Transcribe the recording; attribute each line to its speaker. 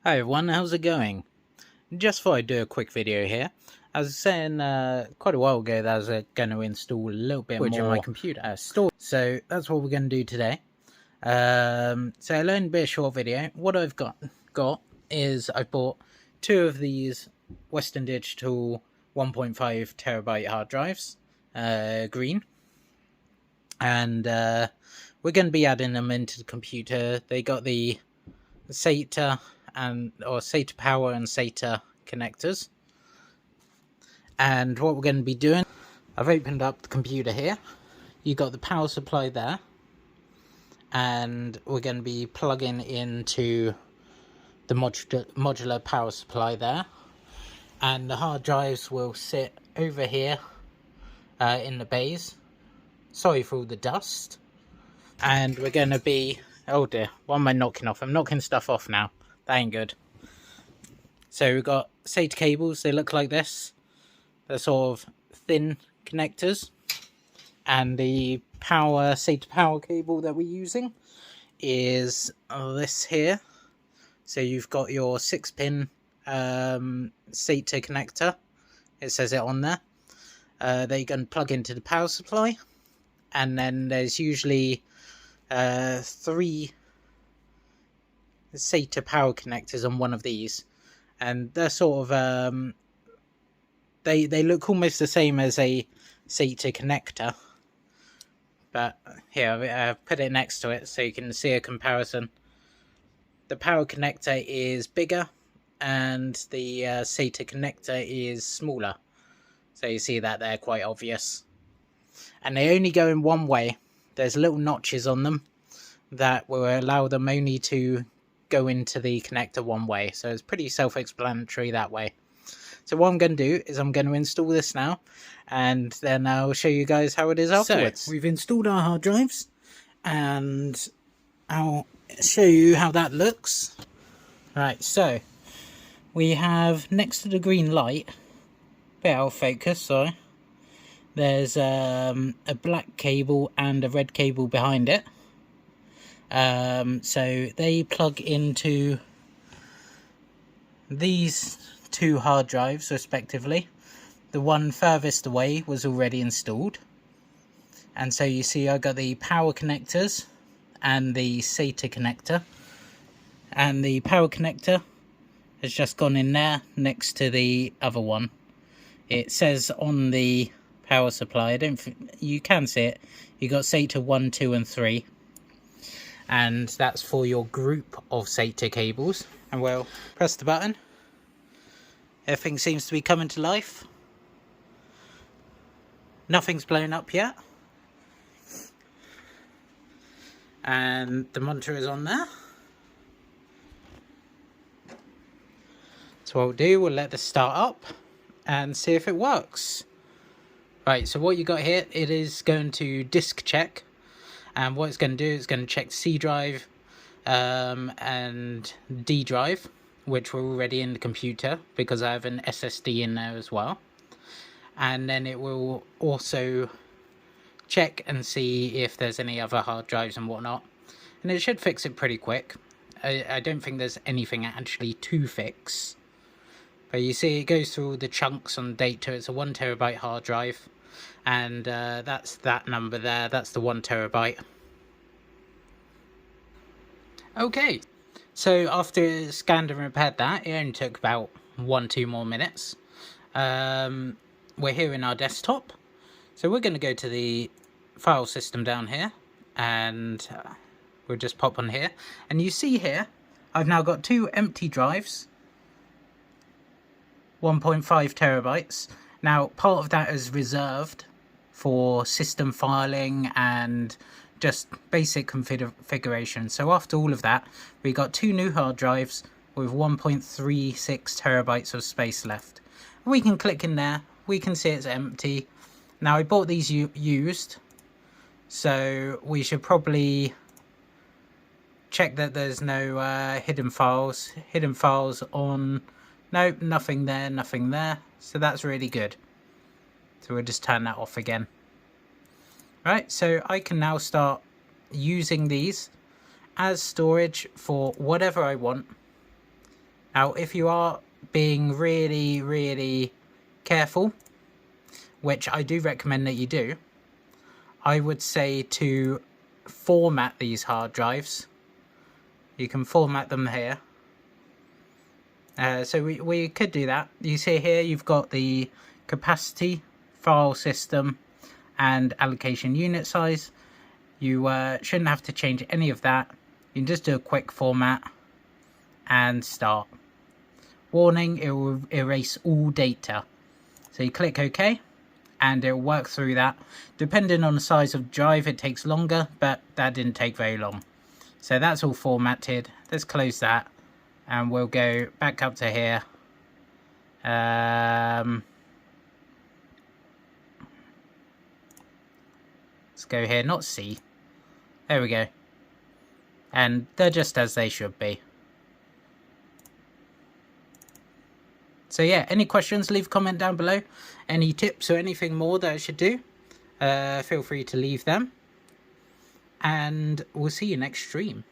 Speaker 1: Hi everyone, how's it going? Just thought I'd do a quick video here. I was saying quite a while ago that I was going to install a little bit more
Speaker 2: in my computer.
Speaker 1: storage, so that's what we're going to do today. So I'll only be a short video. What I've got is I bought two of these Western Digital 1.5 terabyte hard drives, green, and we're going to be adding them into the computer. They got the SATA or SATA power and SATA connectors. And what we're going to be doing, I've opened up the computer here. You got the power supply there, and we're going to be plugging into the modular power supply there, and the hard drives will sit over here in the bays. Sorry for all the dust. And we're going to be, oh dear, what am I knocking off? I'm knocking stuff off now. That ain't good. So we've got SATA cables. They look like this. They're sort of thin connectors. And the SATA power cable that we're using is this here. So you've got your 6-pin SATA connector. It says it on there. That you're going to plug into the power supply. And then there's usually 3 SATA power connectors on one of these, and they're sort of they look almost the same as a SATA connector, but here I've put it next to it so you can see a comparison. The power connector is bigger and the SATA connector is smaller, so you see that they're quite obvious, and they only go in one way. There's little notches on them that will allow them only to go into the connector one way. So it's pretty self-explanatory that way. So what I'm going to do is I'm going to install this now, and then I'll show you guys how it is afterwards.
Speaker 2: So, we've installed our hard drives, and I'll show you how that looks.
Speaker 1: Right, so we have next to the green light, bit out of focus, sorry. There's a black cable and a red cable behind it. So they plug into these two hard drives respectively. The one furthest away was already installed. And so you see I got the power connectors and the SATA connector. And the power connector has just gone in there next to the other one. It says on the power supply, you can see it, you got SATA 1, 2 and 3, and that's for your group of SATA cables. And we'll press the button. Everything seems to be coming to life. Nothing's blown up yet, and the monitor is on there. So what we'll do, we'll let this start up and see if it works. Right, so what you got here, it is going to disk check, and what it's going to do is going to check C drive and D drive, which were already in the computer because I have an SSD in there as well. And then it will also check and see if there's any other hard drives and whatnot, and it should fix it pretty quick. I don't think there's anything actually to fix, but you see it goes through all the chunks on the data. It's a 1 terabyte hard drive, and that's that number there, that's the 1 terabyte. Okay, so after it scanned and repaired that, it only took about 1-2 more minutes. We're here in our desktop, so we're going to go to the file system down here, and we'll just pop on here, and you see here I've now got 2 empty drives, 1.5 terabytes. Now part of that is reserved for system filing and just basic configuration. So after all of that, we got 2 new hard drives with 1.36 terabytes of space left. We can click in there, we can see it's empty. Now I bought these used, so we should probably check that there's no hidden files. Hidden files on, nope, nothing there, nothing there. So that's really good. So we'll just turn that off again. Right, so I can now start using these as storage for whatever I want. Now, if you are being really, really careful, which I do recommend that you do, I would say to format these hard drives. You can format them here. So we could do that. You see here you've got the capacity, file system, and allocation unit size. You shouldn't have to change any of that. You can just do a quick format and start. Warning, it will erase all data. So you click OK and it will work through that. Depending on the size of drive, it takes longer, but that didn't take very long. So that's all formatted. Let's close that and we'll go back up to here. Let's go here, not C. There we go. And they're just as they should be. So yeah, any questions, leave a comment down below. Any tips or anything more that I should do, feel free to leave them. And we'll see you next stream.